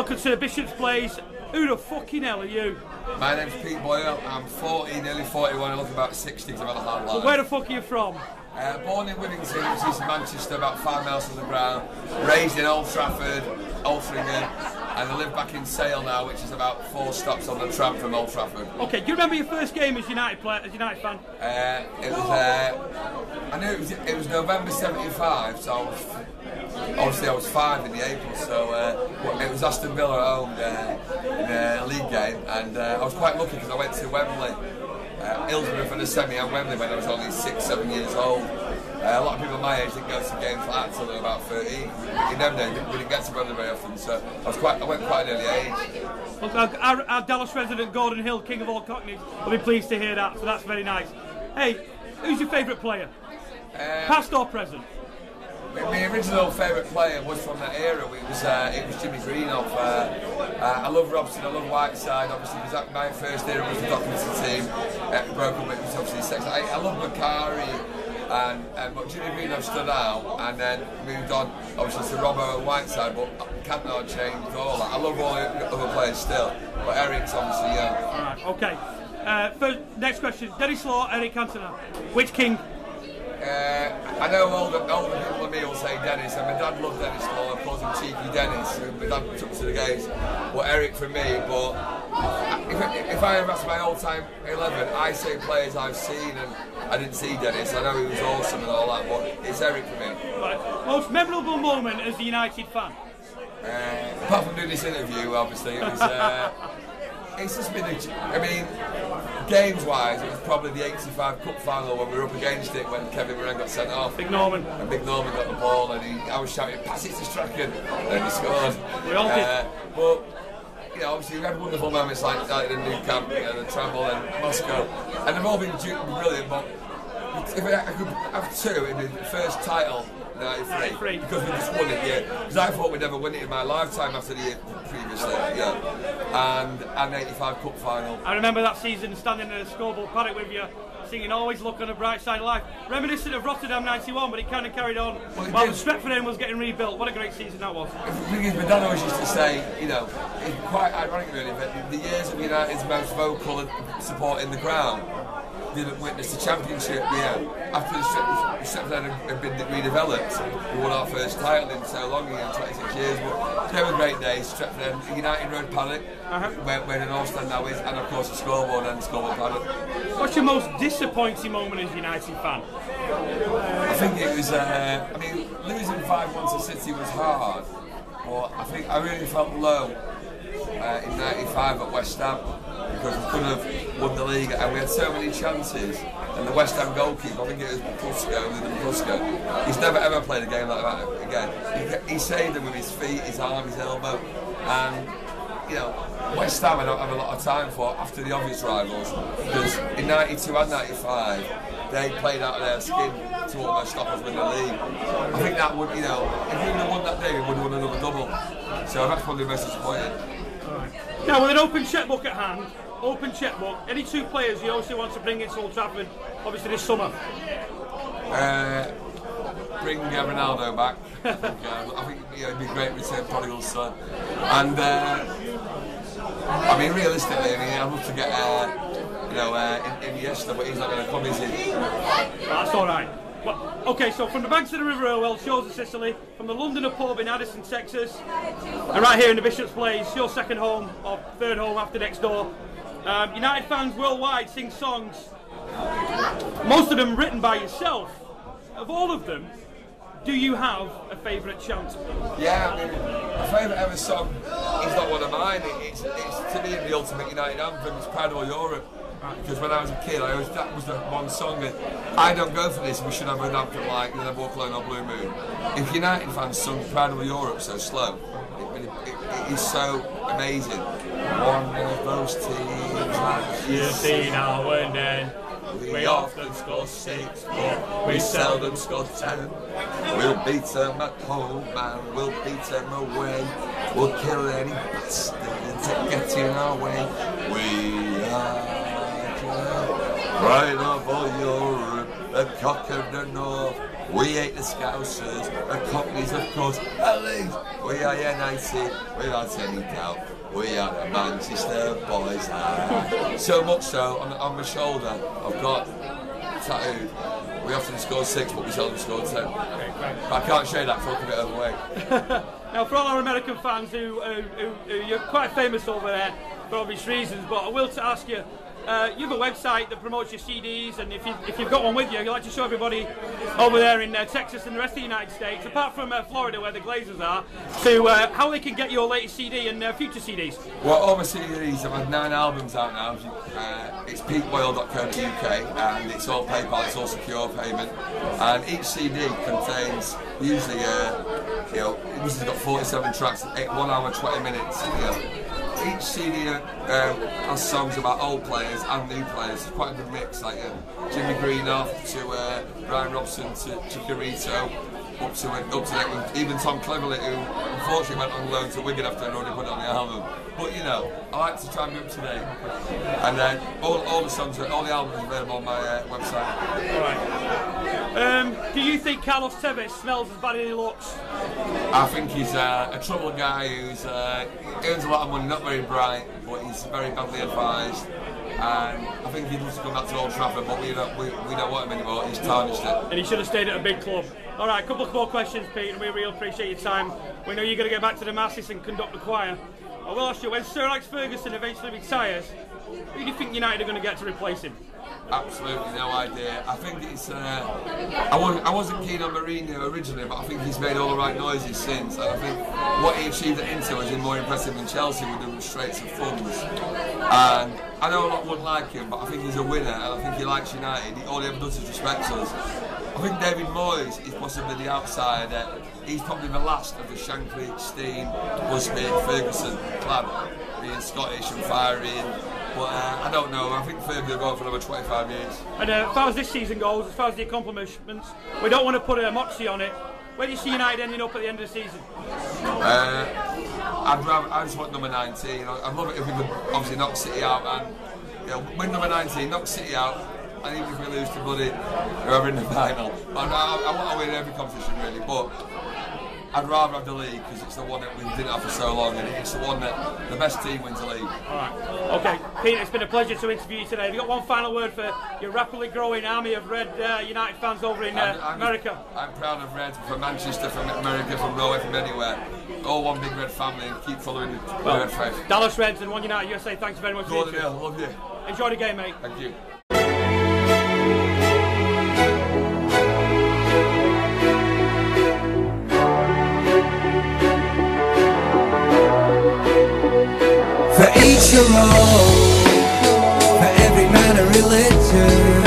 Welcome to Bishops Blaize. Who the fucking hell are you? My name's Pete Boyle. I'm 40, nearly 41. I look about 60 because I've had a hard life. So where the fuck are you from? Born in Withington, which is Manchester, about 5 miles from the ground. Raised in Old Trafford, Altrincham, and I live back in Sale now, which is about 4 stops on the tram from Old Trafford. Okay, do you remember your first game as United player, as United fan? I knew it was November '75, so obviously I was 5 in the April, so it was Aston Villa at home in a league game, and I was quite lucky because I went to Wembley, Hillsborough for the semi and Wembley when I was only 6, 7 years old. A lot of people my age didn't go to games like that until they were about 13. In them days, we didn't get to Wembley very often, so I went quite an early age. Look, our Dallas resident Gordon Hill, king of all Cockneys, will be pleased to hear that, so that's very nice. Hey, who's your favourite player? Past or present? My original favourite player was from that era. It was Jimmy Greenough. I love Robson, I love Whiteside, obviously, because my first era was the Dockinson team. Broke up, it was obviously sex. I love Macari, but Jimmy Greenough stood out, and then moved on, obviously, to Robbo and Whiteside, but Cantona changed all that. I love all the other players still, but Eric's obviously, yeah. Alright, okay. First, next question. Dennis Law, Eric Cantona. Which king? I know older people than me will say Dennis, and my dad loved Dennis Law. I called him Cheeky Dennis, and my dad took me to the games. Well, Eric for me, but if I ever ask my all-time 11, I say players I've seen, and I didn't see Dennis. I know he was awesome and all that, but it's Eric for me. Right. Most memorable moment as a United fan? Apart from doing this interview, obviously, it was. It's just been games-wise, it was probably the '85 Cup final when we were up against it when Kevin Moran got sent off. Big Norman. And Big Norman got the ball, and I was shouting, "Pass it to Strachan," and he scored. We all did. But obviously we had wonderful moments like the new camp, the Travel and Moscow, and they've all been brilliant. But if I could have 2 in the first title. 93, because we just won it, yeah. Because I thought we'd never win it in my lifetime after the year previously, yeah. And 85 Cup final. I remember that season standing in a scoreboard paddock with you, singing "Always Look on the Bright Side of Life," reminiscent of Rotterdam '91, but it kind of carried on while the Stretford end was getting rebuilt. What a great season that was. The thing is, my dad always used to say, it's quite ironic really, but the years of United's most vocal support in the ground didn't witness the championship. After the Stretford had been redeveloped, we won our first title in so long, 26 years. But they were great days. Stretford and United Road paddock, where an all-stand now is, and of course the scoreboard and the scoreboard paddock. What's your most disappointing moment as a United fan? I think it was. Losing 5-1 to City was hard, but I really felt low in '95 at West Ham, because we could have won the league and we had so many chances, and the West Ham goalkeeper, I think it was Pusko, he's never ever played a game like that again. He saved them with his feet, his arm, his elbow, and West Ham I don't have a lot of time for after the obvious rivals, because in '92 and '95 they played out of their skin to almost stop us winning the league. I think that would, if we would have won that day, we would have won another double. So that's probably the most disappointing. Now, with an open chequebook at hand, any 2 players you also want to bring into Old Trafford, obviously this summer? Bring Ronaldo back. I think it'd be a great return, prodigal son. And realistically, I'd love to get Iniesta, but he's not going to come, is he? That's all right. Well, okay, so from the banks of the River Irwell, shores of Sicily, from the Londoner pub in Addison, Texas, and right here in the Bishops Blaize, your second home, or third home after next door. United fans worldwide sing songs, most of them written by yourself. Of all of them, do you have a favourite chant? Yeah, my favourite ever song is not one of mine. It's to me the ultimate United anthem. It's Proud of All Europe. Because when I was a kid, that was the one song that I don't go for this. We should have an anthem like "Never Walk Alone" or "Blue Moon." If United fans sung "Proud of All Europe" so slow, it is so amazing. One of those teams like you see now and then. We often score 6, but we seldom score 10. We'll beat them at home and we'll beat them away. We'll kill any bastard that gets in our way. We are pride of all Europe. the cock of the north. We hate the Scousers, the Cockneys of course. At least we are United without any doubt. We are the Manchester boys. So much so, on my shoulder, I've got tattooed. We often score 6, but we seldom score 10. But I can't show you that, for a bit overweight. Now, for all our American fans who you're quite famous over there for obvious reasons, but I will ask you, you have a website that promotes your CDs, and if you've got one with you, you'd like to show everybody over there in Texas and the rest of the United States, apart from Florida where the Glazers are, to how they can get your latest CD and future CDs. Well, all my CDs, I've had 9 albums out now. It's peteboyle.co.uk, and it's all PayPal, it's all secure payment, and each CD contains usually, this has got 47 tracks, 1 hour 20 minutes. Each CD has songs about old players and new players. It's quite a good mix, like Jimmy Greenough to Brian Robson to Chikorito, up to even Tom Cleverley, who unfortunately went on loan to Wigan after I'd already put it on the album. But I like to try and be up to date. And then all the songs, all the albums are available on my website. Alright. Do you think Carlos Tevez smells as bad as he looks? I think he's a troubled guy who's earns a lot of money, not very bright, but he's very badly advised. And I think he'd love to come back to Old Trafford, but we don't want him anymore. He's tarnished it. And he should have stayed at a big club. All right, a couple of more questions, Pete, and we really appreciate your time. We know you're going to get back to the masses and conduct the choir. I will ask you, when Sir Alex Ferguson eventually retires, who do you think United are going to get to replace him? Absolutely no idea. I think it's. I wasn't keen on Mourinho originally, but I think he's made all the right noises since. And I think what he achieved at Inter was more impressive than Chelsea with the straits of funds. And I know a lot wouldn't like him, but I think he's a winner, and I think he likes United. All he ever does is respect us. I think David Moyes is possibly the outsider. He's probably the last of the Shankly, Steen, Busby, Ferguson clan, being Scottish and fiery. But I don't know. I think Ferguson will go for another 25 years. And as far as this season goes, as far as the accomplishments, we don't want to put a moxie on it. Where do you see United ending up at the end of the season? I just want number 19. I'd love it if we could obviously knock City out and win number 19, knock City out. And even if we lose to bloody whoever in the final, I want to win every competition really, but I'd rather have the league because it's the one that we didn't have for so long, and it's the one that the best team wins the league. Alright, okay. Pete, it's been a pleasure to interview you today. Have you got one final word for your rapidly growing army of Red United fans over in America? I'm proud of Red, from Manchester, from America, from Norway, from anywhere. All one big Red family, and keep following the Red faith. Dallas Reds and One United USA, thanks very much for your love you. Enjoy the game, mate. Thank you. For each your own, for every man a religion.